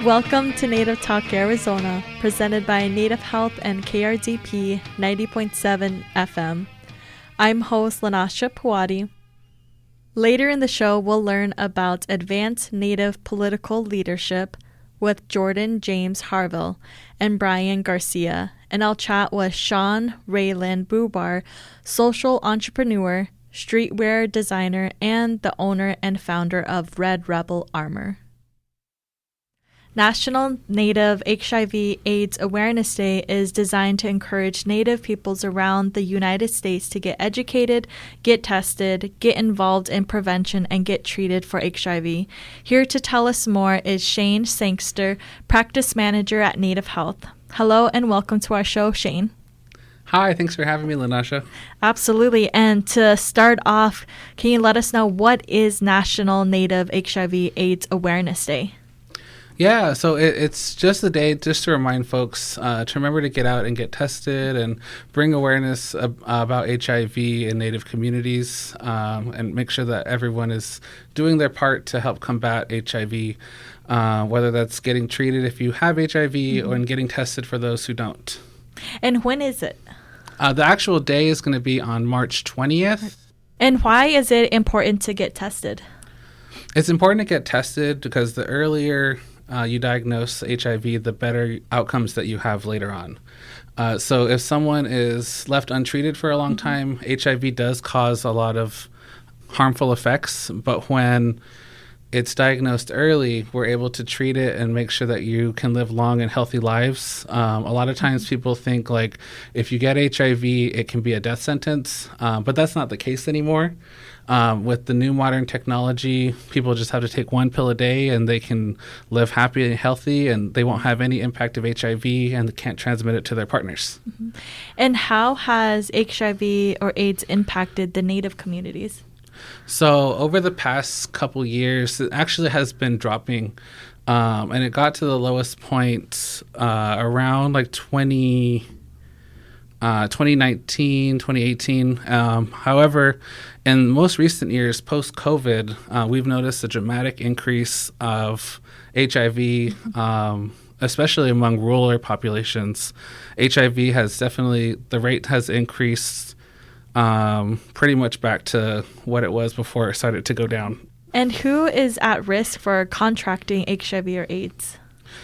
Welcome to Native Talk Arizona, presented by Native Health and KRDP 90.7 FM. I'm host Lanasha Pawadi. Later in the show, we'll learn about advanced Native political leadership with Jordan James Harvill and Brian Garcia, and I'll chat with Sean Rayland-Boubar, social entrepreneur, streetwear designer, and the owner and founder of Red Rebel Armour. National Native HIV/AIDS Awareness Day is designed to encourage Native peoples around the United States to get educated, get tested, get involved in prevention, and get treated for HIV. Here to tell us more is Shane Sangster, practice manager at Native Health. Hello and welcome to our show, Shane. Hi, thanks for having me, Lanasha. Absolutely. And to start off, can you let us know what is National Native HIV/AIDS Awareness Day? Yeah, so it's just a day just to remind folks to remember to get out and get tested and bring awareness about HIV in Native communities and make sure that everyone is doing their part to help combat HIV, whether that's getting treated if you have HIV or getting tested for those who don't. And when is it? The actual day is going to be on March 20th. And why is it important to get tested? It's important to get tested because the earlier you diagnose HIV, the better outcomes that you have later on. So if someone is left untreated for a long time, HIV does cause a lot of harmful effects, but when it's diagnosed early, we're able to treat it and make sure that you can live long and healthy lives. A lot of times people think like if you get HIV, it can be a death sentence, but that's not the case anymore. With the new modern technology, people just have to take one pill a day and they can live happy and healthy and they won't have any impact of HIV and they can't transmit it to their partners. And how has HIV or AIDS impacted the Native communities? So over the past couple years, it actually has been dropping, and it got to the lowest point around like 2019, 2018. However, in most recent years, post-COVID, we've noticed a dramatic increase of HIV, especially among rural populations. HIV has definitely, the rate has increased pretty much back to what it was before it started to go down. And who is at risk for contracting HIV or AIDS?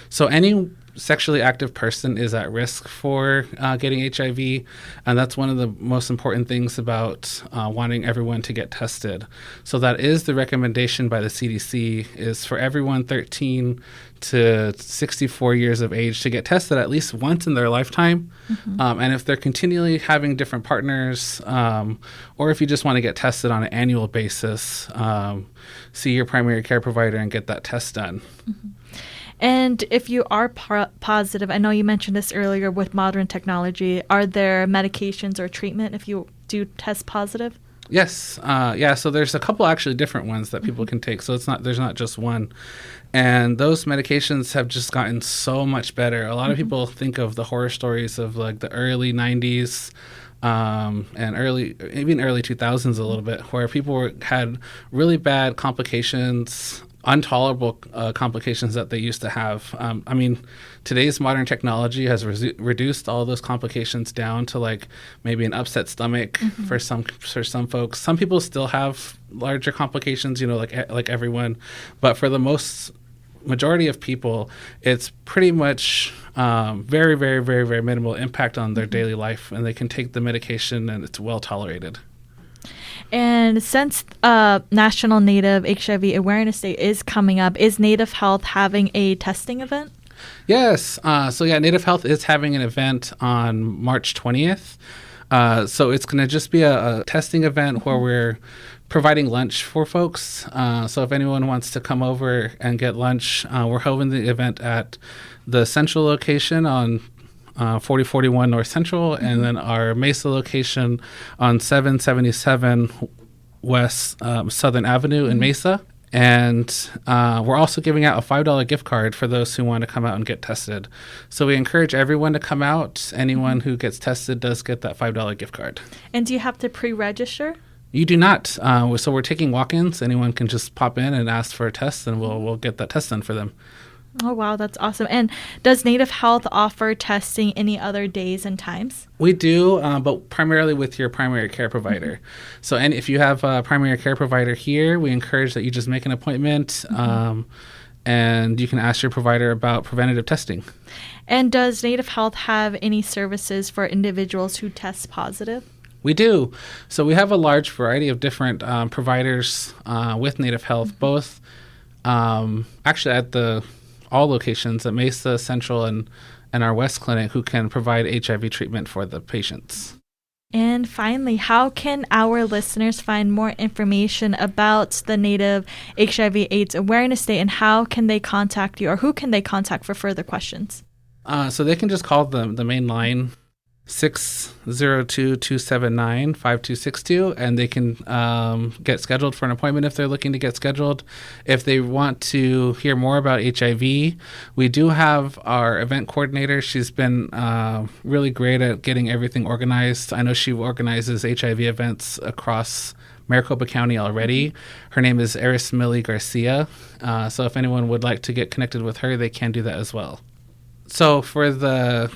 So any sexually active person is at risk for getting HIV, and that's one of the most important things about wanting everyone to get tested. So that is the recommendation by the CDC, is for everyone 13 to 64 years of age to get tested at least once in their lifetime. And if they're continually having different partners, or if you just want to get tested on an annual basis, see your primary care provider and get that test done. And if you are positive, I know you mentioned this earlier with modern technology, are there medications or treatment if you do test positive? Yes. So there's a couple actually different ones that people can take. So there's not just one. And those medications have just gotten so much better. A lot of people think of the horror stories of like the early 90s and early 2000s a little bit, where people had really bad complications, intolerable complications that they used to have. Today's modern technology has reduced all those complications down to like maybe an upset stomach for some folks. Some people still have larger complications, like everyone, but for the majority of people, it's pretty much very, very, very, very minimal impact on their daily life, and they can take the medication and it's well tolerated. And since National Native HIV Awareness Day is coming up, is Native Health having a testing event? Yes. Native Health is having an event on March 20th. So it's going to just be a testing event where we're providing lunch for folks. So if anyone wants to come over and get lunch, we're holding the event at the central location on 4041 North Central, and then our Mesa location on 777 West Southern Avenue in Mesa. And we're also giving out a $5 gift card for those who want to come out and get tested. So we encourage everyone to come out. Anyone who gets tested does get that $5 gift card. And do you have to pre-register? You do not. So we're taking walk-ins. Anyone can just pop in and ask for a test, and we'll get that test done for them. Oh, wow. That's awesome. And does Native Health offer testing any other days and times? We do, but primarily with your primary care provider. Mm-hmm. So, and if you have a primary care provider here, we encourage that you just make an appointment, and you can ask your provider about preventative testing. And does Native Health have any services for individuals who test positive? We do. So we have a large variety of different providers with Native Health, both actually at all locations at Mesa, Central, and our West Clinic, who can provide HIV treatment for the patients. And finally, how can our listeners find more information about the Native HIV/AIDS Awareness Day, and how can they contact you, or who can they contact for further questions? So they can just call the main line, 602-279-5262, and they can get scheduled for an appointment if they're looking to get scheduled. If they want to hear more about HIV, we do have our event coordinator. She's been really great at getting everything organized. I know she organizes HIV events across Maricopa County already. Her name is Millie Garcia. So if anyone would like to get connected with her, they can do that as well. So for the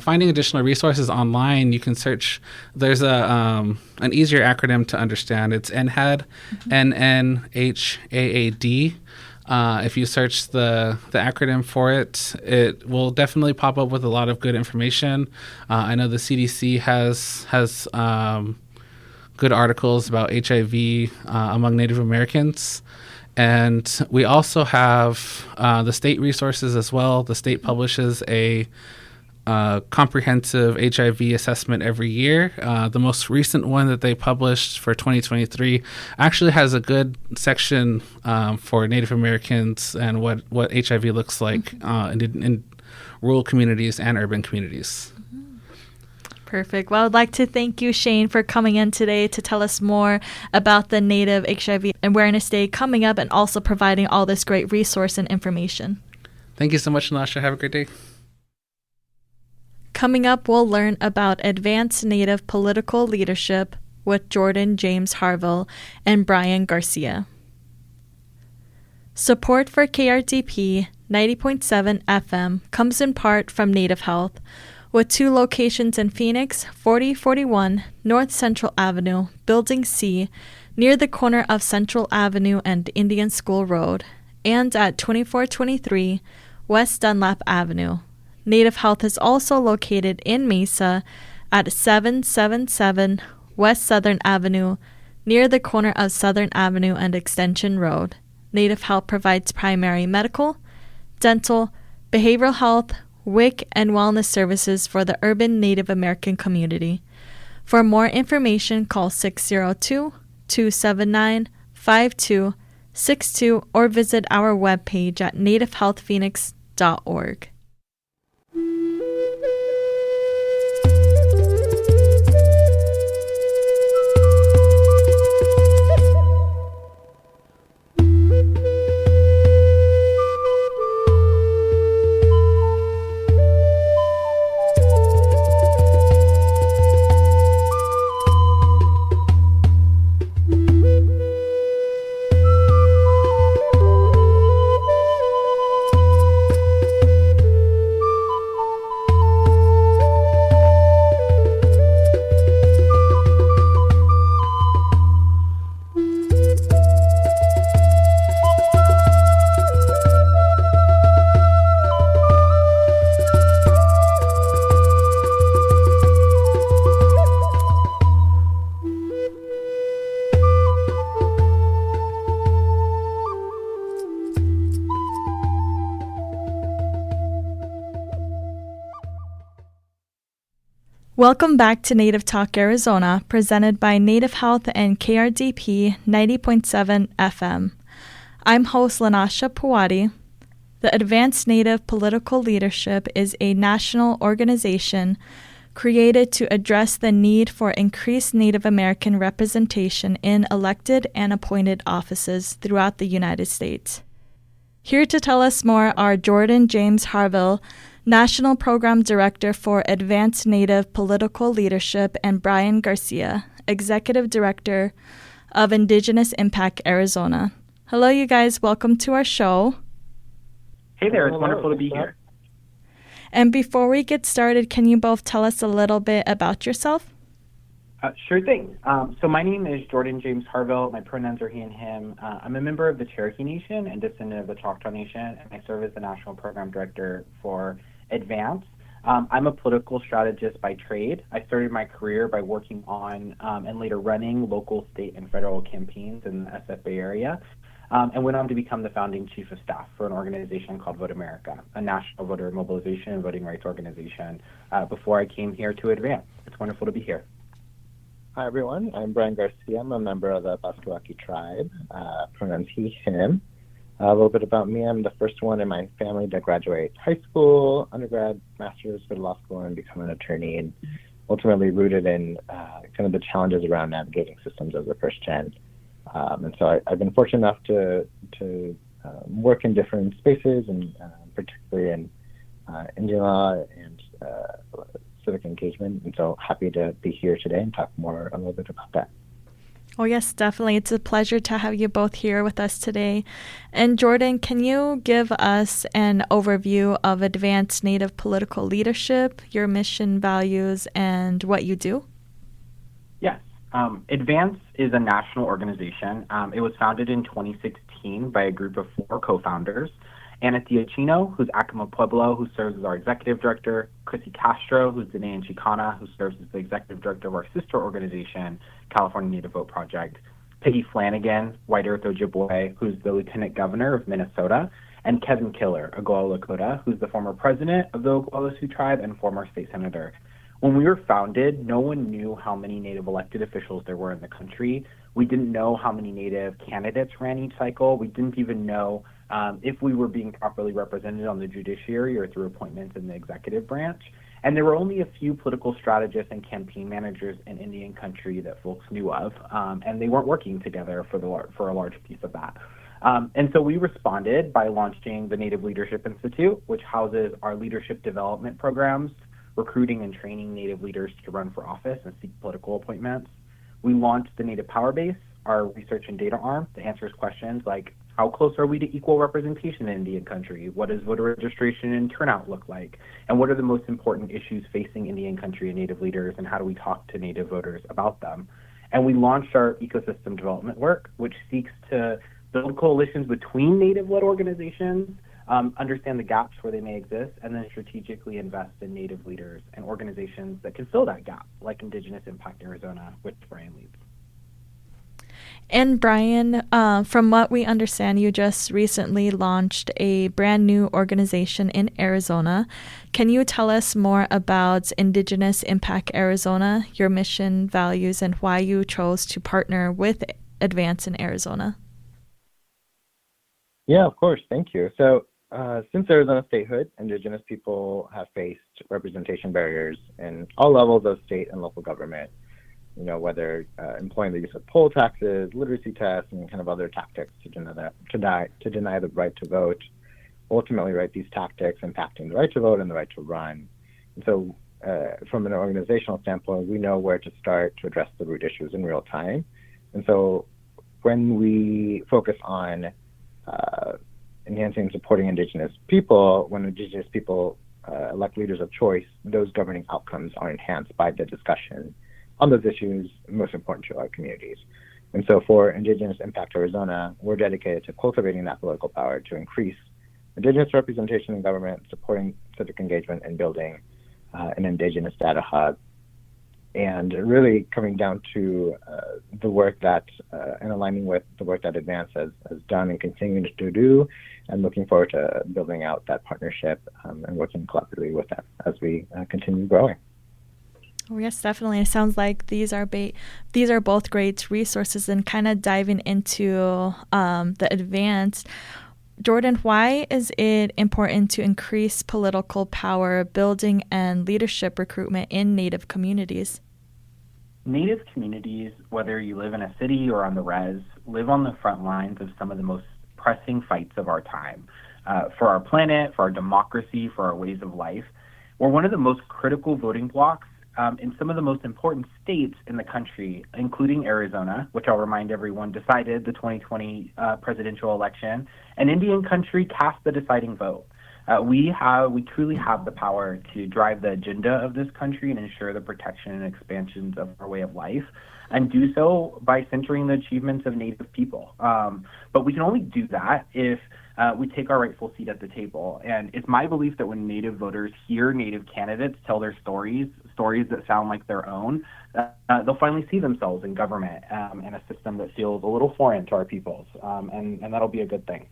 finding additional resources online, you can search. There's an easier acronym to understand. It's NHAD, NNHAAD. If you search the acronym for it, it will definitely pop up with a lot of good information. I know the CDC has good articles about HIV among Native Americans. And we also have the state resources as well. The state publishes a comprehensive HIV assessment every year. The most recent one that they published for 2023 actually has a good section for Native Americans and what HIV looks like in rural communities and urban communities. Perfect. Well, I'd like to thank you, Shane, for coming in today to tell us more about the Native HIV Awareness Day coming up, and also providing all this great resource and information. Thank you so much, Natasha. Have a great day. Coming up, we'll learn about advanced Native political leadership with Jordan James Harvill and Brian Garcia. Support for KRDP 90.7 FM comes in part from Native Health, with 2 locations in Phoenix, 4041 North Central Avenue, Building C, near the corner of Central Avenue and Indian School Road, and at 2423 West Dunlap Avenue. Native Health is also located in Mesa at 777 West Southern Avenue, near the corner of Southern Avenue and Extension Road. Native Health provides primary medical, dental, behavioral health, WIC, and wellness services for the urban Native American community. For more information, call 602-279-5262 or visit our webpage at nativehealthphoenix.org. Welcome back to Native Talk Arizona, presented by Native Health and KRDP 90.7 FM. I'm host Lanasha Pawadi. The Advanced Native Political Leadership is a national organization created to address the need for increased Native American representation in elected and appointed offices throughout the United States. Here to tell us more are Jordan James Harvill, National Program Director for Advanced Native Political Leadership, and Brian Garcia, Executive Director of Indigenous Impact Arizona. Hello, you guys. Welcome to our show. Hey there, it's Hello, wonderful to thanks be for here. And before we get started, can you both tell us a little bit about yourself? Sure thing. So my name is Jordan James Harvill. My pronouns are he and him. I'm a member of the Cherokee Nation and descendant of the Choctaw Nation, and I serve as the National Program Director for Advance. I'm a political strategist by trade. I started my career by working on and later running local, state, and federal campaigns in the SF Bay area, and went on to become the founding chief of staff for an organization called Vote America, a national voter mobilization and voting rights organization, before I came here to Advance. It's wonderful to be here. Hi, everyone. I'm Brian Garcia. I'm a member of the Pascua tribe, pronouns he, him. A little bit about me. I'm the first one in my family to graduate high school, undergrad, master's, go to law school, and become an attorney, and ultimately rooted in kind of the challenges around navigating systems as a first gen. And so I've been fortunate enough to work in different spaces, and particularly in Indian law and civic engagement. And so happy to be here today and talk more a little bit about that. Oh, yes, definitely. It's a pleasure to have you both here with us today. And Jordan, can you give us an overview of Advanced Native Political Leadership, your mission, values, and what you do? Yes. Advance is a national organization. It was founded in 2016 by a group of 4 co-founders. Anathea Chino, who's Acoma Pueblo, who serves as our executive director, Chrissy Castro, who's Diné Chicana, who serves as the executive director of our sister organization, California Native Vote Project, Peggy Flanagan, White Earth Ojibwe, who's the lieutenant governor of Minnesota, and Kevin Killer, Oglala Lakota, who's the former president of the Oglala Sioux tribe and former state senator. When we were founded, no one knew how many Native elected officials there were in the country. We didn't know how many Native candidates ran each cycle. We didn't even know if we were being properly represented on the judiciary or through appointments in the executive branch. And there were only a few political strategists and campaign managers in Indian country that folks knew of, and they weren't working together for a large piece of that. And so we responded by launching the Native Leadership Institute, which houses our leadership development programs, recruiting and training Native leaders to run for office and seek political appointments. We launched the Native Power Base, our research and data arm that answers questions like, how close are we to equal representation in Indian country? What does voter registration and turnout look like? And what are the most important issues facing Indian country and Native leaders, and how do we talk to Native voters about them? And we launched our ecosystem development work, which seeks to build coalitions between Native-led organizations, understand the gaps where they may exist, and then strategically invest in Native leaders and organizations that can fill that gap, like Indigenous Impact Arizona, which Brian leads. And Brian, from what we understand, you just recently launched a brand new organization in Arizona. Can you tell us more about Indigenous Impact Arizona, your mission, values, and why you chose to partner with Advance in Arizona? Yeah, of course. Thank you. So since Arizona statehood, Indigenous people have faced representation barriers in all levels of state and local government. You know, whether employing the use of poll taxes, literacy tests, and kind of other tactics to deny the right to vote. Ultimately, right, these tactics impacting the right to vote and the right to run. And so, from an organizational standpoint, we know where to start to address the root issues in real time. And so, when we focus on enhancing and supporting Indigenous people, when Indigenous people elect leaders of choice, those governing outcomes are enhanced by the discussion on those issues most important to our communities. And so for Indigenous Impact Arizona, we're dedicated to cultivating that political power to increase Indigenous representation in government, supporting civic engagement, and building an Indigenous data hub. And really coming down to the work that, and aligning with the work that Advance has done and continuing to do, and looking forward to building out that partnership and working collaboratively with them as we continue growing. Oh, yes, definitely. It sounds like these are both great resources, and kind of diving into the Advance. Jordan, why is it important to increase political power building and leadership recruitment in Native communities? Native communities, whether you live in a city or on the res, live on the front lines of some of the most pressing fights of our time. For our planet, for our democracy, for our ways of life. We're one of the most critical voting blocs in some of the most important states in the country, including Arizona, which I'll remind everyone decided the 2020 presidential election, and Indian country cast the deciding vote. We truly have the power to drive the agenda of this country and ensure the protection and expansions of our way of life, and do so by centering the achievements of Native people. But we can only do that if we take our rightful seat at the table. And it's my belief that when Native voters hear Native candidates tell their stories that sound like their own, they'll finally see themselves in government and a system that feels a little foreign to our peoples. And that'll be a good thing.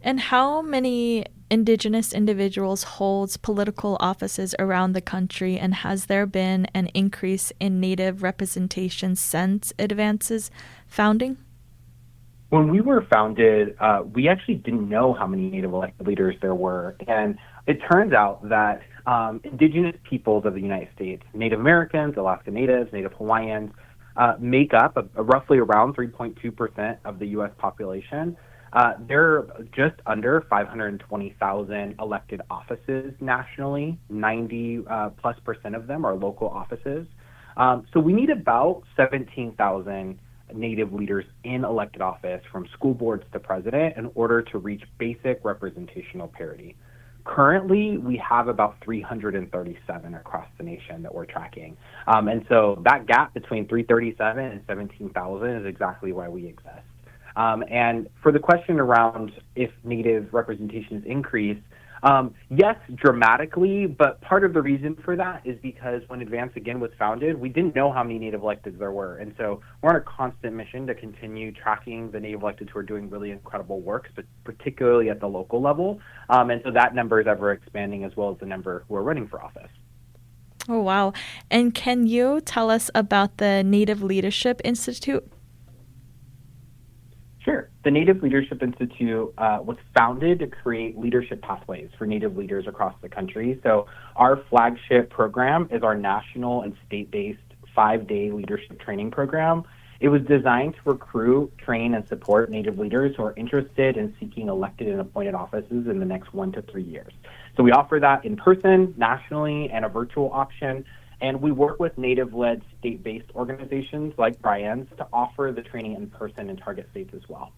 And how many Indigenous individuals holds political offices around the country, and has there been an increase in Native representation since Advance's founding? When we were founded, we actually didn't know how many Native elected leaders there were. And it turns out that Indigenous peoples of the United States, Native Americans, Alaska Natives, Native Hawaiians, make up roughly around 3.2% of the U.S. population. There are just under 520,000 elected offices nationally. 90+% of them are local offices. So we need about 17,000 Native leaders in elected office, from school boards to president, in order to reach basic representational parity. Currently, we have about 337 across the nation that we're tracking. And so that gap between 337 and 17,000 is exactly why we exist. And for the question around if Native representation has increased, yes, dramatically, but part of the reason for that is because when Advance again was founded, we didn't know how many Native electeds there were. And so we're on a constant mission to continue tracking the Native electeds who are doing really incredible work, but particularly at the local level. And so that number is ever expanding, as well as the number who are running for office. Oh, wow. And can you tell us about the Native Leadership Institute? Sure. The Native Leadership Institute was founded to create leadership pathways for Native leaders across the country. So our flagship program is our national and state-based 5-day leadership training program. It was designed to recruit, train, and support Native leaders who are interested in seeking elected and appointed offices in the next 1 to 3 years. So we offer that in person, nationally, and a virtual option. And we work with Native-led state-based organizations like Brian's to offer the training in person in target states as well.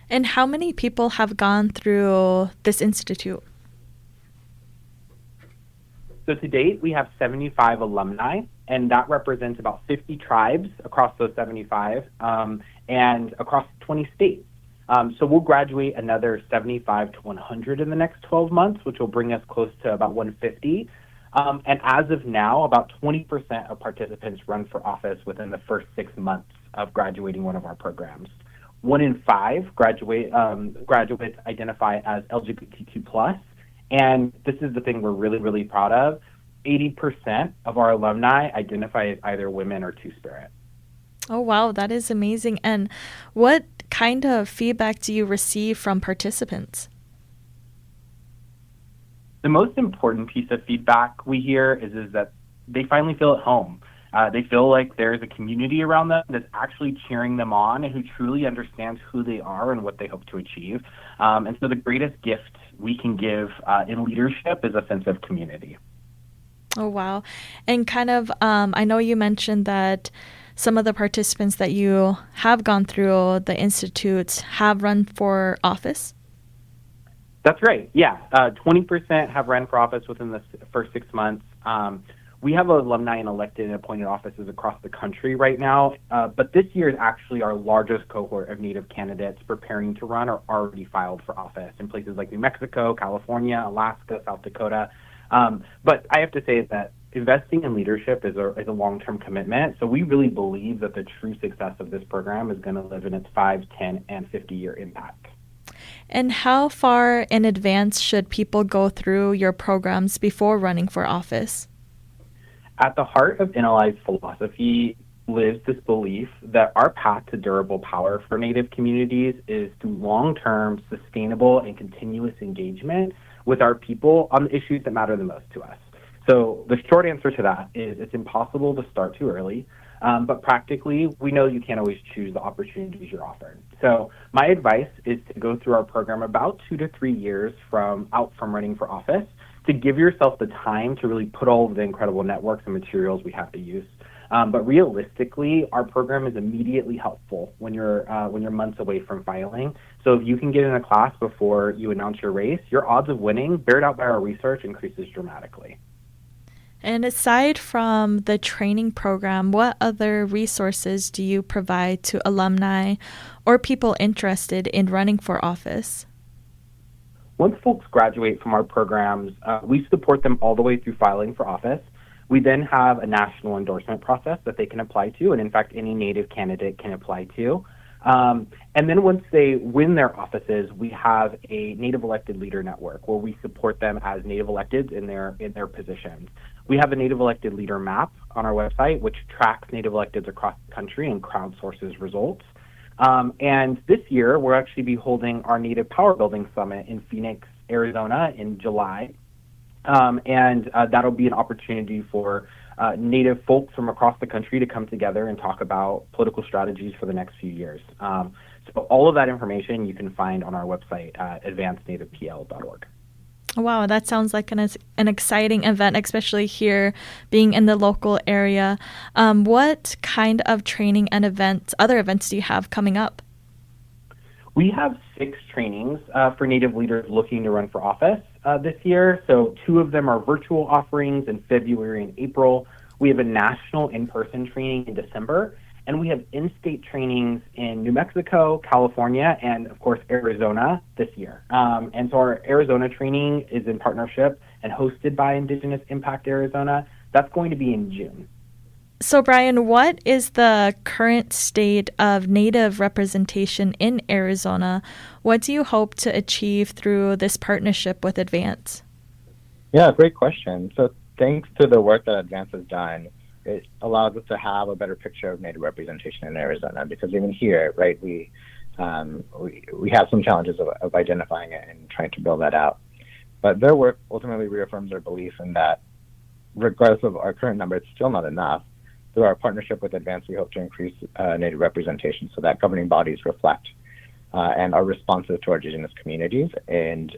And how many people have gone through this institute? So to date, we have 75 alumni, and that represents about 50 tribes across those 75 and across 20 states. So we'll graduate another 75 to 100 in the next 12 months, which will bring us close to about 150. And as of now, about 20% of participants run for office within the first 6 months of graduating one of our programs. 1 in 5 graduates identify as LGBTQ+, and this is the thing we're really, really proud of. 80% of our alumni identify as either women or Two-Spirit. Oh, wow, that is amazing. And what kind of feedback do you receive from participants? The most important piece of feedback we hear is that they finally feel at home. They feel like there's a community around them that's actually cheering them on and who truly understands who they are and what they hope to achieve. And so the greatest gift we can give in leadership is a sense of community. Oh, wow. And kind of, I know you mentioned that some of the participants that you have gone through the institutes have run for office. That's right. Yeah. 20% have run for office within the first 6 months. We have alumni in elected and appointed offices across the country right now, but this year is actually our largest cohort of Native candidates preparing to run or already filed for office in places like New Mexico, California, Alaska, South Dakota. But I have to say that investing in leadership is a long-term commitment, so we really believe that the true success of this program is going to live in its 5, 10, and 50-year impact. And how far in advance should people go through your programs before running for office? At the heart of NLI's philosophy lives this belief that our path to durable power for Native communities is through long-term, sustainable, and continuous engagement with our people on the issues that matter the most to us. So the short answer to that is it's impossible to start too early, but practically, we know you can't always choose the opportunities you're offered. So my advice is to go through our program about 2 to 3 years from running for office, to give yourself the time to really put all of the incredible networks and materials we have to use. But realistically, our program is immediately helpful when you're months away from filing. So if you can get in a class before you announce your race, your odds of winning, bared out by our research, increases dramatically. And aside from the training program, what other resources do you provide to alumni or people interested in running for office? Once folks graduate from our programs, we support them all the way through filing for office. We then have a national endorsement process that they can apply to, and in fact, any Native candidate can apply to. And then once they win their offices, we have a Native elected leader network where we support them as Native electeds in their positions. We have a Native elected leader map on our website, which tracks Native electeds across the country and crowdsources results. And this year, we'll actually be holding our Native Power Building Summit in Phoenix, Arizona in July. And that'll be an opportunity for Native folks from across the country to come together and talk about political strategies for the next few years. So all of that information you can find on our website at advancednativepl.org. Wow, that sounds like an exciting event, especially here being in the local area. What kind of training and other events do you have coming up? We have 6 trainings for Native leaders looking to run for office this year. So 2 of them are virtual offerings in February and April. We have a national in-person training in December. And we have in-state trainings in New Mexico, California, and, of course, Arizona this year. And so our Arizona training is in partnership and hosted by Indigenous Impact Arizona. That's going to be in June. So, Brian, what is the current state of Native representation in Arizona? What do you hope to achieve through this partnership with Advance? Yeah, great question. So thanks to the work that Advance has done, it allows us to have a better picture of Native representation in Arizona, because even here, right, we have some challenges of identifying it and trying to build that out. But their work ultimately reaffirms our belief in that, regardless of our current number, it's still not enough. Through our partnership with Advance, we hope to increase Native representation so that governing bodies reflect and are responsive to our Indigenous communities, and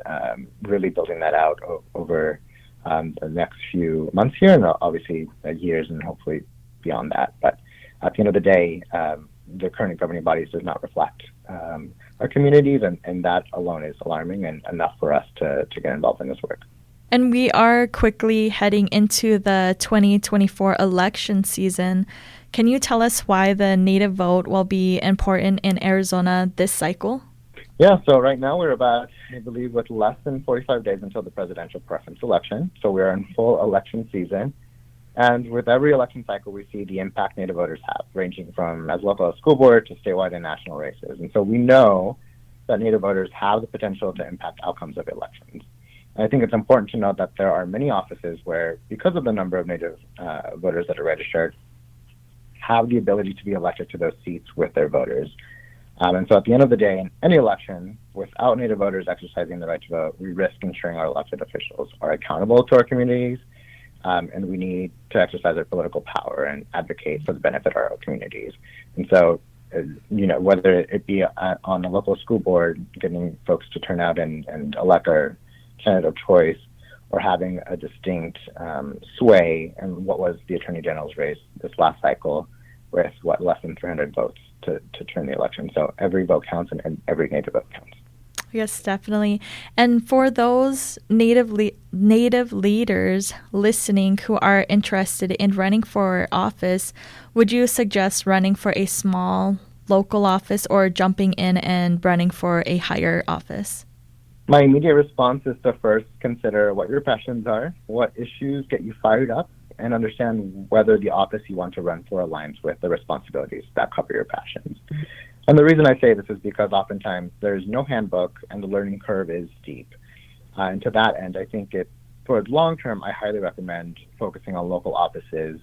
really building that out over the next few months here, and obviously years, and hopefully beyond that. But at the end of the day, the current governing bodies does not reflect our communities, and that alone is alarming and enough for us to get involved in this work. And we are quickly heading into the 2024 election season. Can you tell us why the Native vote will be important in Arizona this cycle? Yeah, so right now we're about, I believe, with less than 45 days until the presidential preference election. So we're in full election season. And with every election cycle, we see the impact Native voters have, ranging from as local as school board to statewide and national races. And so we know that Native voters have the potential to impact outcomes of elections. And I think it's important to note that there are many offices where, because of the number of Native voters that are registered, have the ability to be elected to those seats with their voters. And so at the end of the day, in any election, without Native voters exercising the right to vote, we risk ensuring our elected officials are accountable to our communities, and we need to exercise our political power and advocate for the benefit of our communities. And so, whether it be on the local school board, getting folks to turn out and elect our candidate of choice, or having a distinct sway in what was the Attorney General's race this last cycle, with less than 300 votes to turn the election. So every vote counts, and every Native vote counts. Yes, definitely. And for those Native leaders listening who are interested in running for office, would you suggest running for a small local office or jumping in and running for a higher office? My immediate response is to first consider what your passions are, what issues get you fired up, and understand whether the office you want to run for aligns with the responsibilities that cover your passions. And the reason I say this is because oftentimes there's no handbook and the learning curve is steep. And to that end, I think for long term, I highly recommend focusing on local offices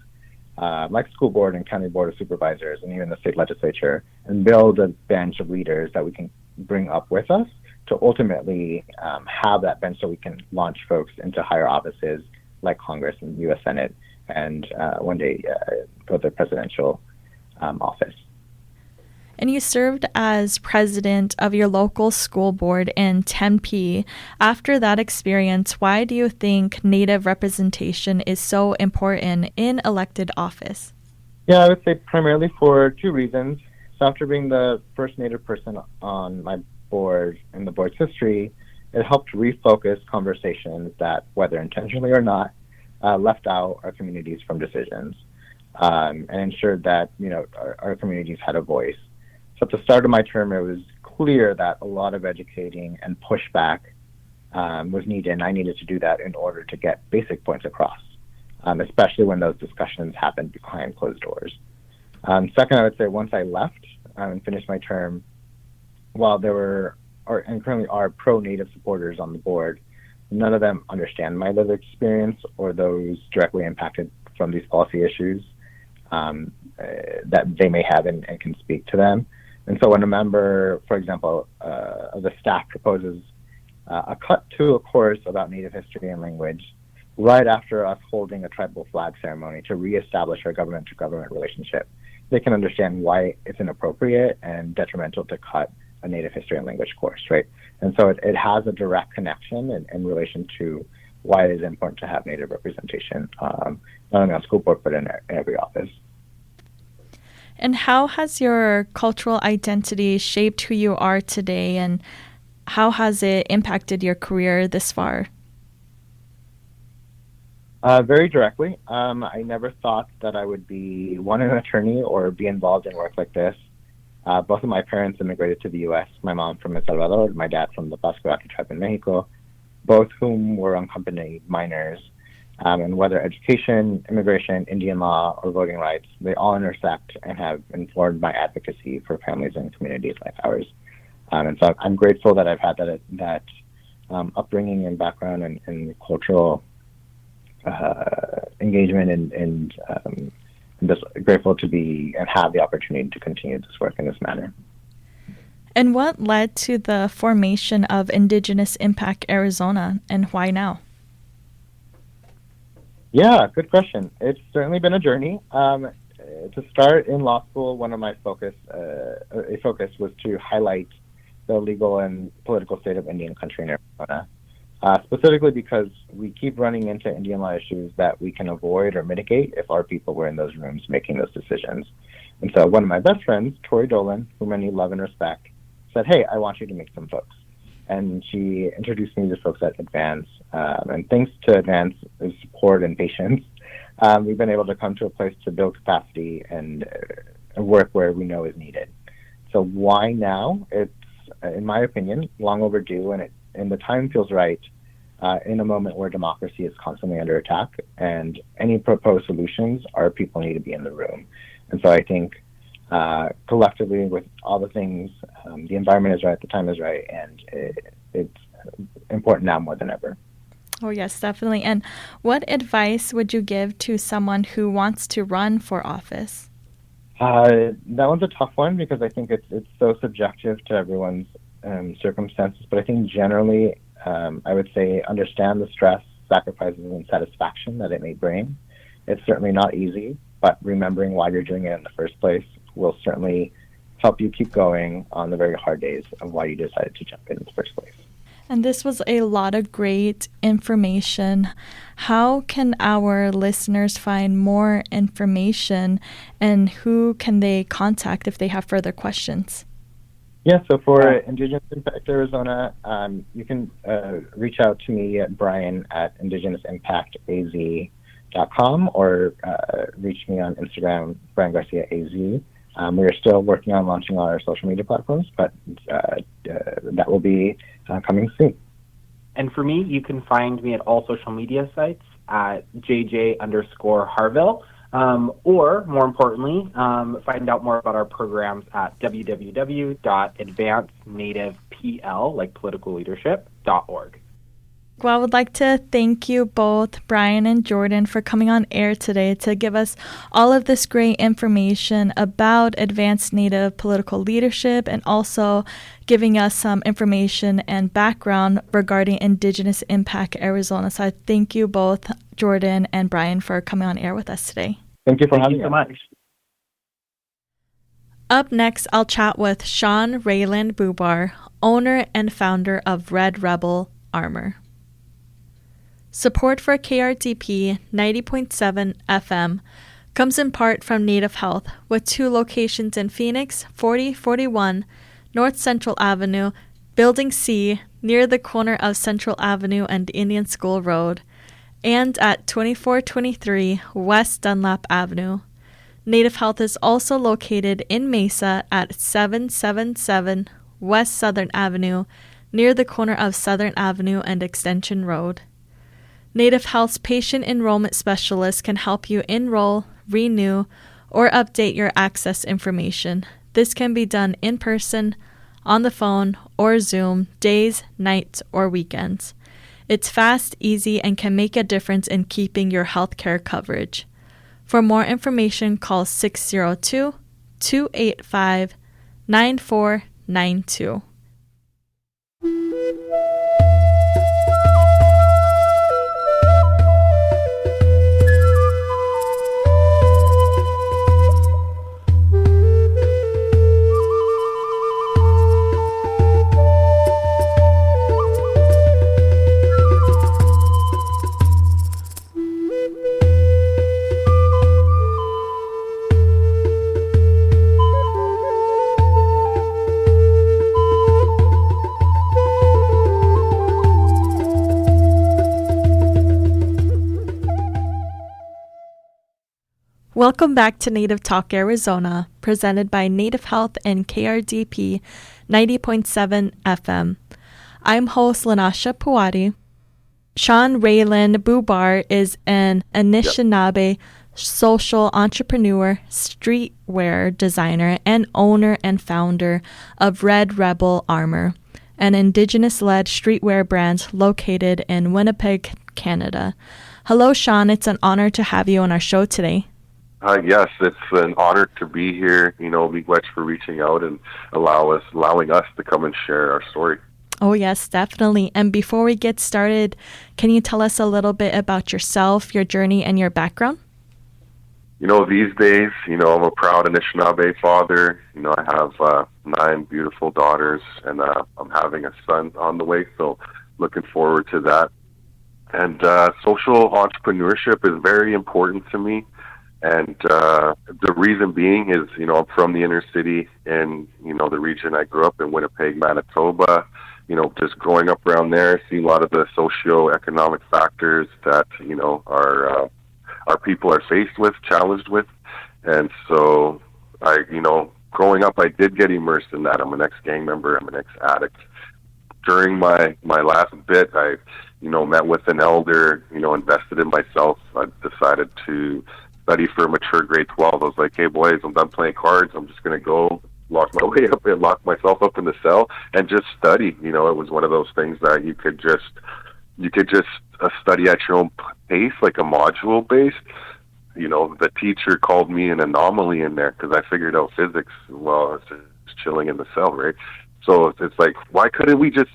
like school board and county board of supervisors and even the state legislature, and build a bench of leaders that we can bring up with us to ultimately have that bench so we can launch folks into higher offices like Congress and U.S. Senate, and one day go to the presidential office. And you served as president of your local school board in Tempe. After that experience, why do you think Native representation is so important in elected office? Yeah, I would say primarily for two reasons. So after being the first Native person on my board in the board's history, it helped refocus conversations that, whether intentionally or not, left out our communities from decisions, and ensured that our communities had a voice. So at the start of my term, it was clear that a lot of educating and pushback was needed, and I needed to do that in order to get basic points across, especially when those discussions happened behind closed doors. Second, I would say once I left and finished my term, while there were and currently are pro-Native supporters on the board, none of them understand my lived experience or those directly impacted from these policy issues that they may have and can speak to them. And so when a member, for example, of the staff proposes a cut to a course about Native history and language right after us holding a tribal flag ceremony to reestablish our government-to-government relationship, they can understand why it's inappropriate and detrimental to cut a Native history and language course, right? And so it has a direct connection in relation to why it is important to have Native representation, not only on school board, but in every office. And how has your cultural identity shaped who you are today, and how has it impacted your career this far? Very directly. I never thought that I would be, an attorney or be involved in work like this. Both of my parents immigrated to the U.S., my mom from El Salvador, my dad from the Pascuaki tribe in Mexico, both whom were unaccompanied minors. And whether education, immigration, Indian law, or voting rights, they all intersect and have informed my advocacy for families and communities like ours. And so I'm grateful that I've had that upbringing and background and cultural engagement, and I'm just grateful to be and have the opportunity to continue this work in this manner. And what led to the formation of Indigenous Impact Arizona, and why now? Yeah, good question. It's certainly been a journey. To start in law school, one of my focus was to highlight the legal and political state of Indian country in Arizona, specifically because we keep running into Indian law issues that we can avoid or mitigate if our people were in those rooms making those decisions. And so one of my best friends, Tori Dolan, whom many love and respect, said, "Hey, I want you to meet some folks." And she introduced me to folks at Advance. And thanks to Advance's support and patience, we've been able to come to a place to build capacity and work where we know is needed. So why now? It's, in my opinion, long overdue, and the time feels right in a moment where democracy is constantly under attack, and any proposed solutions, our people need to be in the room. And so I think collectively, with all the things, the environment is right, the time is right, and it's important now more than ever. Oh, yes, definitely. And what advice would you give to someone who wants to run for office? That one's a tough one because I think it's so subjective to everyone's circumstances. But I think generally, I would say understand the stress, sacrifices, and satisfaction that it may bring. It's certainly not easy, but remembering why you're doing it in the first place will certainly help you keep going on the very hard days of why you decided to jump in the first place. And this was a lot of great information. How can our listeners find more information, and who can they contact if they have further questions? Yeah, so for Indigenous Impact Arizona, you can reach out to me at Brian at indigenousimpactaz.com or reach me on Instagram, Brian Garcia AZ. We are still working on launching our social media platforms, but that will be coming soon. And for me, you can find me at all social media sites at JJ_Harvill, or more importantly, find out more about our programs at www.advancenativepl, like political leadership.org. Well, I would like to thank you both, Brian and Jordan, for coming on air today to give us all of this great information about advanced Native political leadership, and also giving us some information and background regarding Indigenous Impact Arizona. So I thank you both, Jordan and Brian, for coming on air with us today. Thank you for having me. Thank you so much. Up next, I'll chat with Sean Rayland-Boubar, owner and founder of Red Rebel Armour. Support for KRDP 90.7 FM comes in part from Native Health, with 2 locations in Phoenix, 4041 North Central Avenue, Building C, near the corner of Central Avenue and Indian School Road, and at 2423 West Dunlap Avenue. Native Health is also located in Mesa at 777 West Southern Avenue, near the corner of Southern Avenue and Extension Road. Native Health's patient enrollment specialist can help you enroll, renew, or update your access information. This can be done in person, on the phone, or Zoom, days, nights, or weekends. It's fast, easy, and can make a difference in keeping your healthcare coverage. For more information, call 602-285-9492. Welcome back to Native Talk Arizona, presented by Native Health and KRDP 90.7 FM. I'm host Lanasha Puwadi. Sean Rayland-Boubar is an Anishinaabe social entrepreneur, streetwear designer, and owner and founder of Red Rebel Armour, an Indigenous-led streetwear brand located in Winnipeg, Canada. Hello, Sean. It's an honor to have you on our show today. Yes, it's an honor to be here. Big much for reaching out and allowing us to come and share our story. Oh, yes, definitely. And before we get started, can you tell us a little bit about yourself, your journey, and your background? These days, I'm a proud Anishinaabe father. I have 9 beautiful daughters, and I'm having a son on the way, so looking forward to that. And social entrepreneurship is very important to me. And the reason being is, I'm from the inner city in, the region I grew up in, Winnipeg, Manitoba. Just growing up around there, seeing a lot of the socio-economic factors that, our people are faced with, challenged with. And so growing up, I did get immersed in that. I'm an ex-gang member. I'm an ex-addict. During my last bit, I, met with an elder, invested in myself. I decided to study for a mature grade 12. I was like, hey, boys, I'm done playing cards. I'm just going to go lock my way up and lock myself up in the cell and just study. It was one of those things that you could just study at your own pace, like a module based. The teacher called me an anomaly in there because I figured out physics while I was just chilling in the cell, right? So it's like, why couldn't we just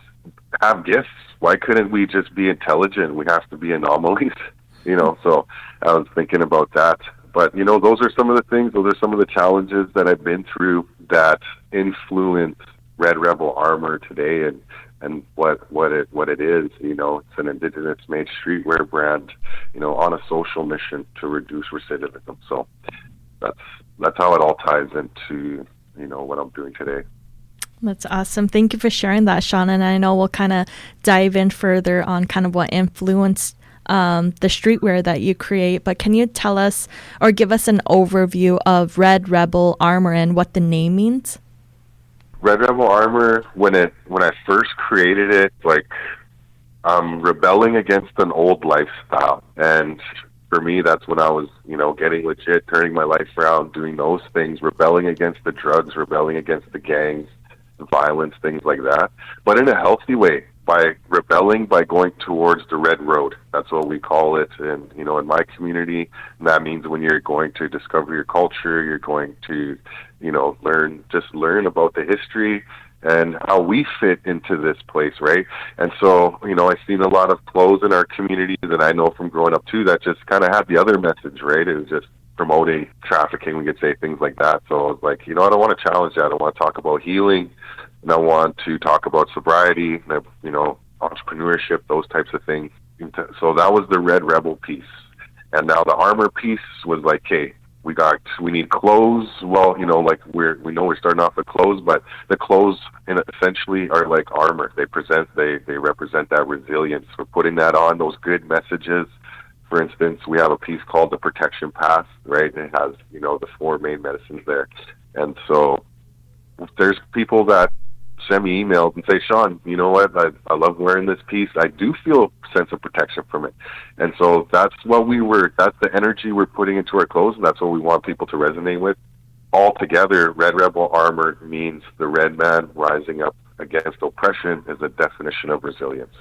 have gifts? Why couldn't we just be intelligent? We have to be anomalies. So I was thinking about that. But, those are some of the things, those are some of the challenges that I've been through that influence Red Rebel Armour today and what it is. It's an Indigenous-made streetwear brand, on a social mission to reduce recidivism. So that's how it all ties into, what I'm doing today. That's awesome. Thank you for sharing that, Sean. And I know we'll kind of dive in further on kind of what influenced the streetwear that you create, but can you tell us or give us an overview of Red Rebel Armour and what the name means? Red Rebel Armour, when I first created it, rebelling against an old lifestyle. And for me, that's when I was, getting legit, turning my life around, doing those things, rebelling against the drugs, rebelling against the gangs, the violence, things like that, but in a healthy way. By rebelling, by going towards the red road. That's what we call it. And, in my community, that means when you're going to discover your culture, you're going to, learn about the history and how we fit into this place, right? And so, I've seen a lot of clothes in our community that I know from growing up too that just kind of had the other message, right? It was just promoting trafficking, we could say things like that. So I was like, I don't want to challenge that. I want to talk about healing. And I want to talk about sobriety, entrepreneurship, those types of things. So that was the Red Rebel piece. And now the armor piece was like, hey, we need clothes. Well, like we know we're starting off with clothes, but the clothes essentially are like armor. They represent that resilience. We're putting that on, those good messages. For instance, we have a piece called the Protection Pass, right? And it has, the 4 main medicines there. And so there's people that send me emails and say, Sean, you know what? I love wearing this piece. I do feel a sense of protection from it. And so that's the energy we're putting into our clothes, and that's what we want people to resonate with. Altogether, Red Rebel Armour means the red man rising up against oppression is a definition of resilience.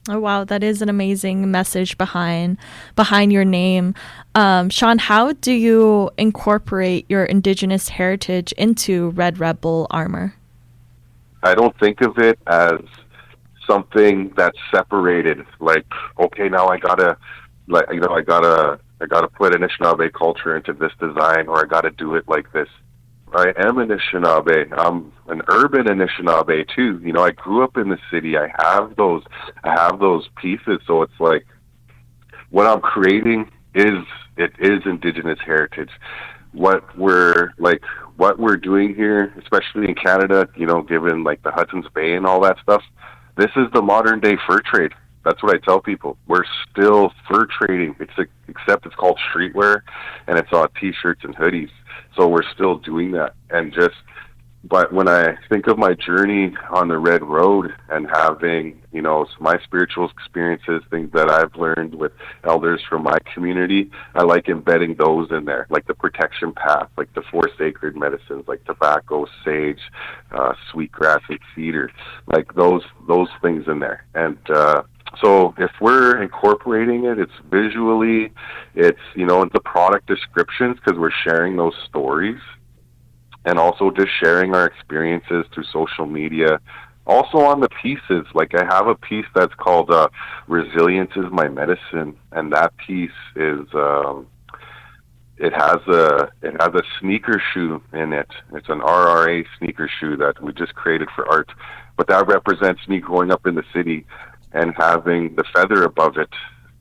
Oh, wow. That is an amazing message behind your name. Sean, how do you incorporate your Indigenous heritage into Red Rebel Armour? I don't think of it as something that's separated. Like, okay, now I gotta put Anishinaabe culture into this design, or I gotta do it like this. I am Anishinaabe. I'm an urban Anishinaabe too. I grew up in the city. I have those pieces. So it's like what I'm creating is Indigenous heritage. What we're doing here, especially in Canada, given like the Hudson's Bay and all that stuff, this is the modern day fur trade. That's what I tell people. We're still fur trading, except it's called streetwear, and it's on T-shirts and hoodies. So we're still doing that. But when I think of my journey on the Red Road and having, my spiritual experiences, things that I've learned with elders from my community, I like embedding those in there, like the protection path, like the 4 sacred medicines, like tobacco, sage, sweetgrass, and cedar, like those things in there. And so if we're incorporating it, it's visually, it's, the product descriptions, because we're sharing those stories, and also just sharing our experiences through social media. Also on the pieces, like I have a piece that's called Resilience is My Medicine, and that piece is it has a sneaker shoe in it. It's an RRA sneaker shoe that we just created for art, but that represents me growing up in the city and having the feather above it.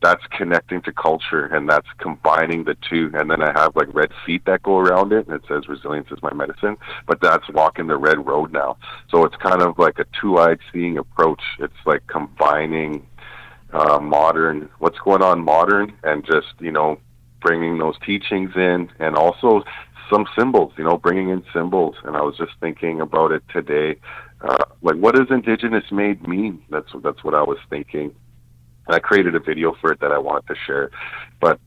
That's connecting to culture, and that's combining the two. And then I have like red feet that go around it, and it says Resilience is My Medicine, but that's walking the red road now. So it's kind of like a 2-eyed seeing approach. It's like combining modern, what's going on modern, and just, bringing those teachings in, and also some symbols, bringing in symbols. And I was just thinking about it today. Like, what does Indigenous made mean? That's what I was thinking. I created a video for it that I wanted to share. But,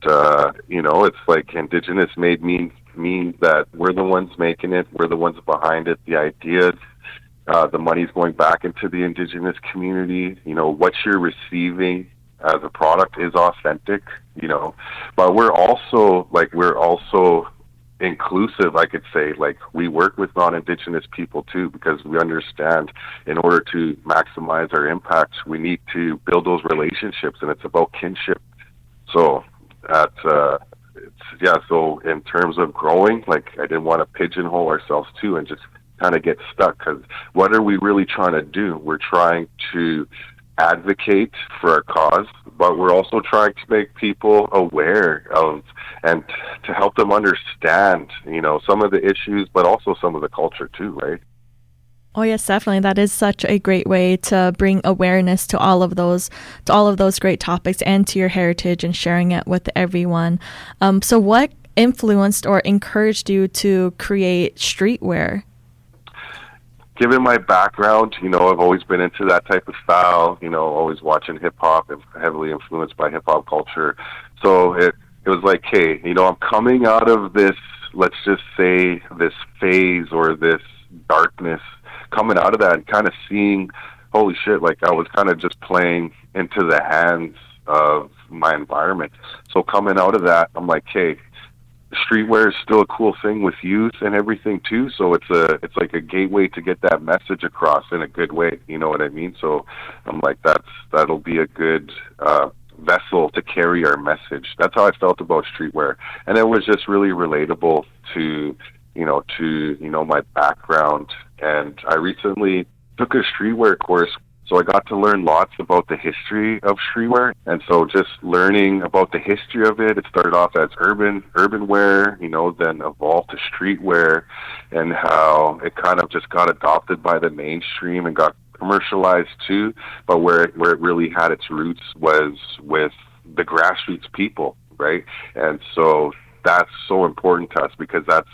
it's like Indigenous made means that we're the ones making it. We're the ones behind it. The ideas, the money's going back into the Indigenous community. What you're receiving as a product is authentic, But we're also inclusive, I could say. Like, we work with non-Indigenous people too, because we understand in order to maximize our impact, we need to build those relationships, and it's about kinship. So so in terms of growing, like, I didn't want to pigeonhole ourselves too and just kind of get stuck, because what are we really trying to do? We're trying to advocate for our cause, but we're also trying to make people aware of, and to help them understand, some of the issues, but also some of the culture too, right? Oh yes, definitely. That is such a great way to bring awareness to all of those great topics, and to your heritage, and sharing it with everyone. So what influenced or encouraged you to create streetwear? Given my background, I've always been into that type of style, always watching hip-hop and heavily influenced by hip-hop culture. So it was like, hey, I'm coming out of this, let's just say, this phase or this darkness, coming out of that and kind of seeing, holy shit, like I was kind of just playing into the hands of my environment. So coming out of that, I'm like, hey, streetwear is still a cool thing with youth and everything too. So it's like a gateway to get that message across in a good way. You know what I mean? So I'm like, that'll be a good vessel to carry our message. That's how I felt about streetwear, and it was just really relatable to my background. And I recently took a streetwear course. So I got to learn lots about the history of streetwear. And so just learning about the history of it, it started off as urban wear, then evolved to streetwear, and how it kind of just got adopted by the mainstream and got commercialized too. But where it really had its roots was with the grassroots people, right? And so that's so important to us, because that's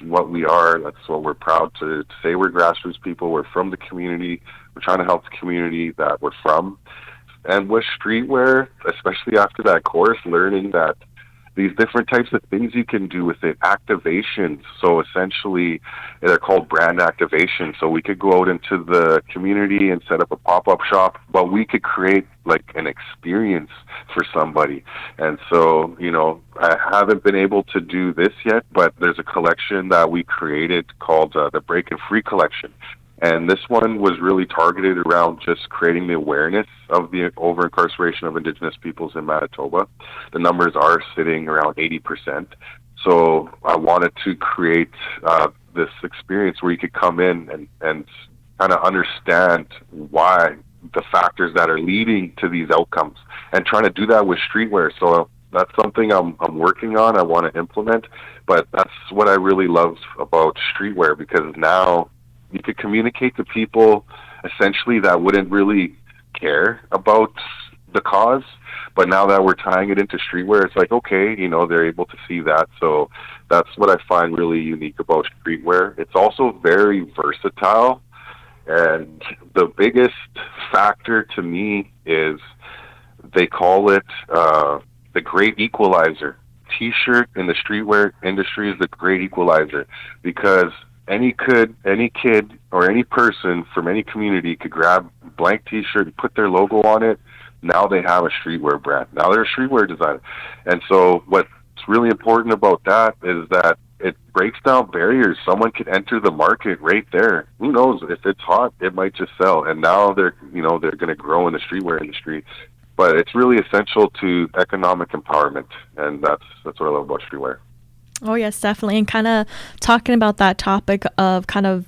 what we are. That's what we're proud to say. We're grassroots people. We're from the community. We're trying to help the community that we're from. And with streetwear, especially after that course, learning that these different types of things you can do with it, activations. So essentially, they're called brand activation. So we could go out into the community and set up a pop-up shop, but we could create like an experience for somebody. And so, I haven't been able to do this yet, but there's a collection that we created called the Break and Free collection. And this one was really targeted around just creating the awareness of the over-incarceration of Indigenous peoples in Manitoba. The numbers are sitting around 80%. So I wanted to create this experience where you could come in and kind of understand why the factors that are leading to these outcomes, and trying to do that with streetwear. So that's something I'm working on. I want to implement, but that's what I really love about streetwear, because now you could communicate to people essentially that wouldn't really care about the cause, but now that we're tying it into streetwear, it's like, okay, they're able to see that. So that's what I find really unique about streetwear. It's also very versatile, and the biggest factor to me is they call it the great equalizer. T-shirt in the streetwear industry is the great equalizer, because any kid or any person from any community could grab a blank T-shirt and put their logo on it. Now they have a streetwear brand. Now they're a streetwear designer. And so what's really important about that is that it breaks down barriers. Someone could enter the market right there. Who knows? If it's hot, it might just sell. And now they're going to grow in the streetwear industry. But it's really essential to economic empowerment, and that's what I love about streetwear. Oh, yes, definitely. And kind of talking about that topic of kind of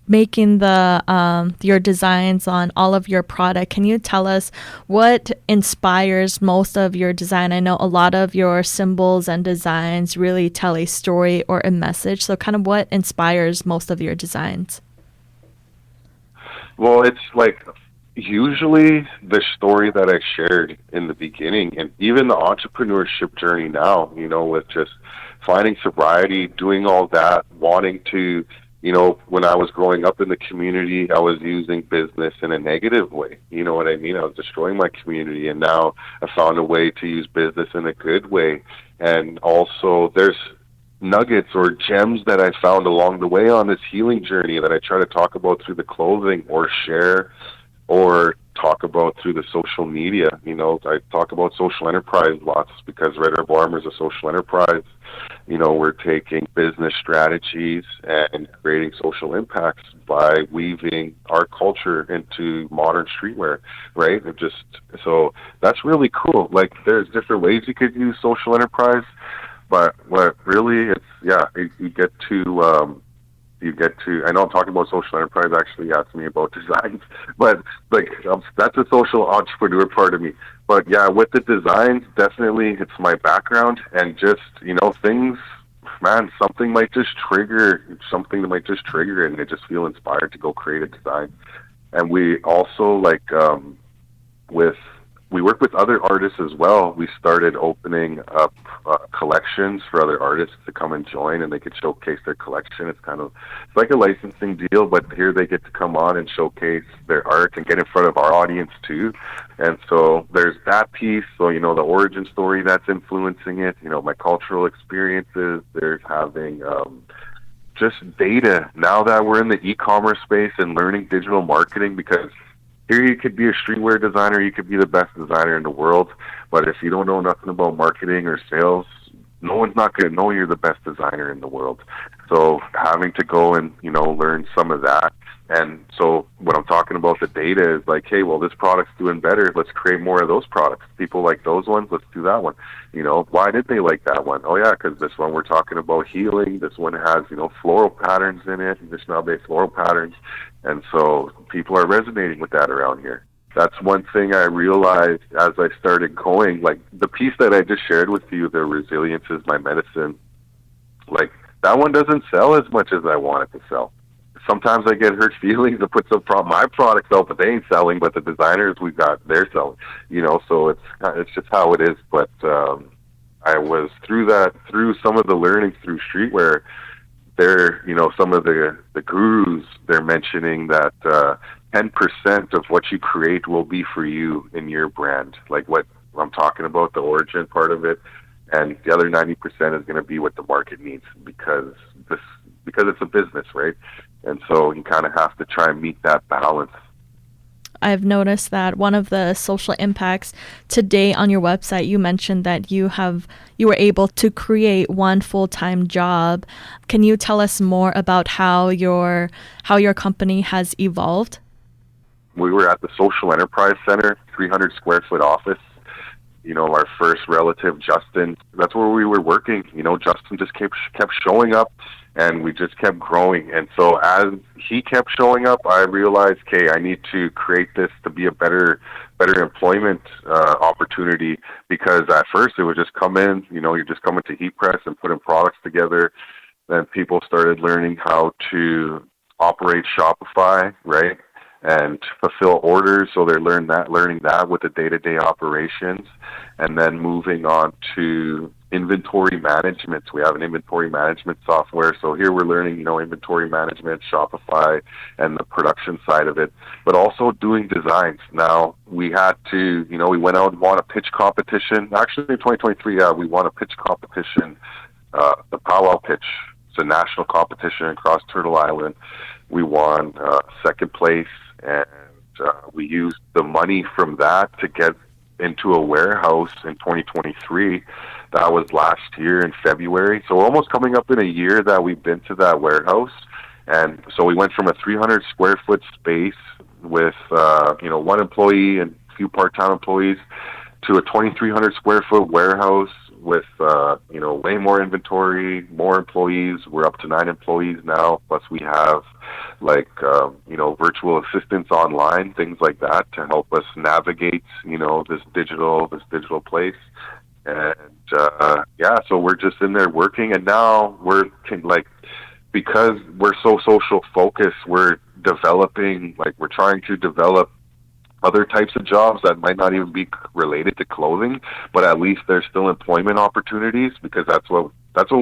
making the your designs on all of your product, can you tell us what inspires most of your design? I know a lot of your symbols and designs really tell a story or a message. So kind of what inspires most of your designs? Well, it's like usually the story that I shared in the beginning, and even the entrepreneurship journey now, with just finding sobriety, doing all that, wanting to, when I was growing up in the community, I was using business in a negative way. You know what I mean? I was destroying my community, and now I found a way to use business in a good way. And also there's nuggets or gems that I found along the way on this healing journey that I try to talk about through the clothing or share or talk about through the social media. I talk about social enterprise lots, because Red Rebel Armour is a social enterprise. We're taking business strategies and creating social impacts by weaving our culture into modern streetwear, right? So that's really cool. Like, there's different ways you could use social enterprise, but what really you get to, I know I'm talking about social enterprise, actually asked me about designs, but that's a social entrepreneur part of me. But yeah, with the designs, definitely it's my background, and just, things, man, something might just trigger it, and I just feel inspired to go create a design. And we also we work with other artists as well. We started opening up collections for other artists to come and join, and they could showcase their collection. It's like a licensing deal, but here they get to come on and showcase their art and get in front of our audience too. And so there's that piece. So, the origin story that's influencing it, my cultural experiences. There's having just data now that we're in the e-commerce space and learning digital marketing, because here you could be a streetwear designer, you could be the best designer in the world, but if you don't know nothing about marketing or sales, no one's not going to know you're the best designer in the world. So having to go and, learn some of that And so what I'm talking about, the data, is like, hey, well, this product's doing better. Let's create more of those products. People like those ones. Let's do that one. You know, why did they like that one? Oh, yeah, because this one we're talking about healing. This one has, you know, floral patterns in it, Anishinaabe floral patterns. And so people are resonating with that around here. That's one thing I realized as I started going, like the piece that I just shared with you, the resilience is my medicine. Like that one doesn't sell as much as I want it to sell. Sometimes I get hurt feelings to put my products out, but they ain't selling. But the designers we got, they're selling. You know, so it's just how it is. But I was through some of the learning through streetwear. They're, you know, some of the gurus, they're mentioning that 10% of what you create will be for you in your brand. Like what I'm talking about, the origin part of it, and the other 90% is going to be what the market needs because it's a business, right? And so you kind of have to try and meet that balance. I've noticed that one of the social impacts today on your website, you mentioned that you were able to create one full-time job. Can you tell us more about how your company has evolved? We were at the Social Enterprise Center, 300 square foot office. You know, our first relative, Justin, that's where we were working. You know, Justin just kept showing up, and we just kept growing. And so as he kept showing up, I realized, okay, I need to create this to be a better employment opportunity, because at first it would just come in, you know, you're just coming to heat press and putting products together. Then people started learning how to operate Shopify, right? And fulfill orders, so they're learning that with the day-to-day operations, and then moving on to inventory management. We have an inventory management software, so here we're learning, you know, inventory management, Shopify, and the production side of it, but also doing designs. Now, we had to, you know, we went out and won a pitch competition. Actually, in 2023, we won a pitch competition, the Powwow Pitch. It's a national competition across Turtle Island. We won second place, and we used the money from that to get into a warehouse in 2023. That was last year in February. So we're almost coming up in a year that we've been to that warehouse. And so we went from a 300 square foot space with, you know, one employee and a few part-time employees to a 2,300 square foot warehouse with, you know, way more inventory, more employees. We're up to 9 employees now. Plus we have like, you know, virtual assistants online, things like that to help us navigate, you know, this digital place. And, yeah, so we're just in there working, and now because we're so social focused, we're trying to develop other types of jobs that might not even be related to clothing, but at least there's still employment opportunities, because that's what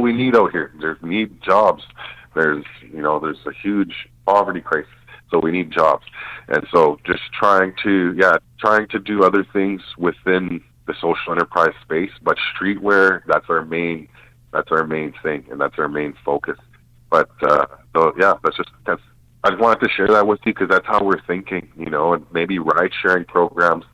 we need out here. We need jobs. There's a huge poverty crisis, so we need jobs. And so just trying to do other things within the social enterprise space, but streetwear, that's our main thing, and that's our main focus. But I just wanted to share that with you, because that's how we're thinking, you know, and maybe ride-sharing programs,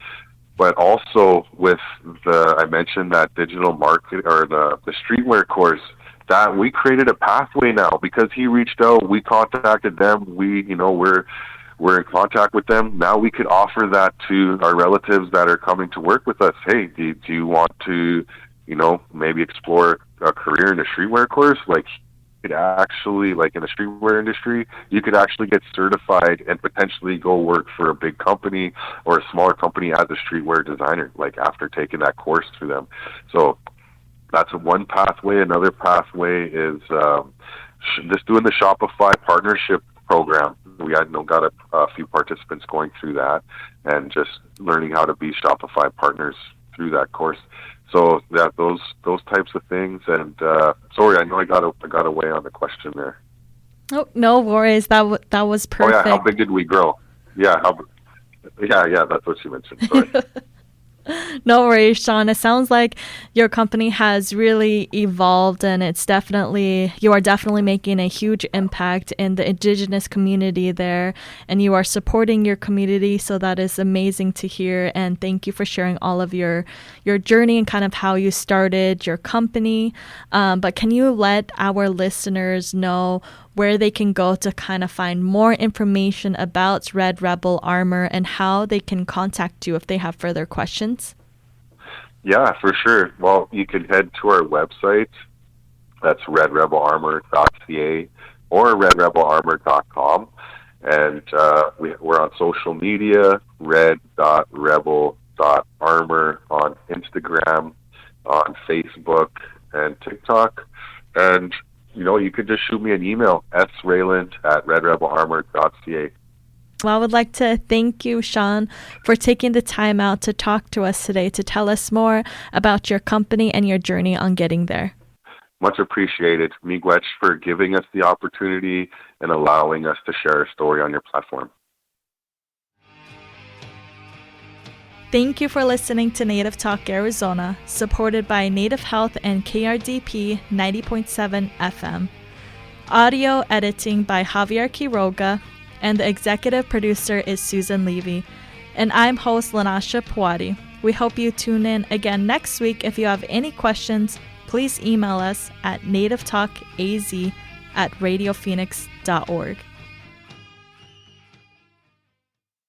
but also with I mentioned that digital market, or the streetwear course, that we created a pathway now, because he reached out, we contacted them, we're in contact with them. Now we could offer that to our relatives that are coming to work with us. Hey, do you want to, you know, maybe explore a career in a streetwear course? Like, could actually, like in the streetwear industry, you could actually get certified and potentially go work for a big company or a smaller company as a streetwear designer, like after taking that course through them. So that's one pathway. Another pathway is just doing the Shopify partnership program. We had got a few participants going through that, and just learning how to be Shopify partners through that course. So that those types of things. And sorry, I know I got away on the question there. Oh, no worries. That was perfect. Oh yeah, how big did we grow? Yeah, that's what you mentioned. Sorry. No worries, Sean. It sounds like your company has really evolved, and you are definitely making a huge impact in the Indigenous community there, and you are supporting your community. So that is amazing to hear. And thank you for sharing all of your journey and kind of how you started your company. But can you let our listeners know where they can go to kind of find more information about Red Rebel Armour and how they can contact you if they have further questions? Yeah, for sure. Well, you can head to our website. That's redrebelarmour.ca or redrebelarmour.com. And we're on social media, red.rebel.armour on Instagram, on Facebook, and TikTok. And, you could just shoot me an email, srayland@redrebelarmour.ca. Well, I would like to thank you, Sean, for taking the time out to talk to us today to tell us more about your company and your journey on getting there. Much appreciated. Miigwech for giving us the opportunity and allowing us to share our story on your platform. Thank you for listening to Native Talk Arizona, supported by Native Health and KRDP 90.7 FM. Audio editing by Javier Quiroga, and the executive producer is Susan Levy. And I'm host Lanasha Puwadi. We hope you tune in again next week. If you have any questions, please email us at nativetalkaz@radiophoenix.org.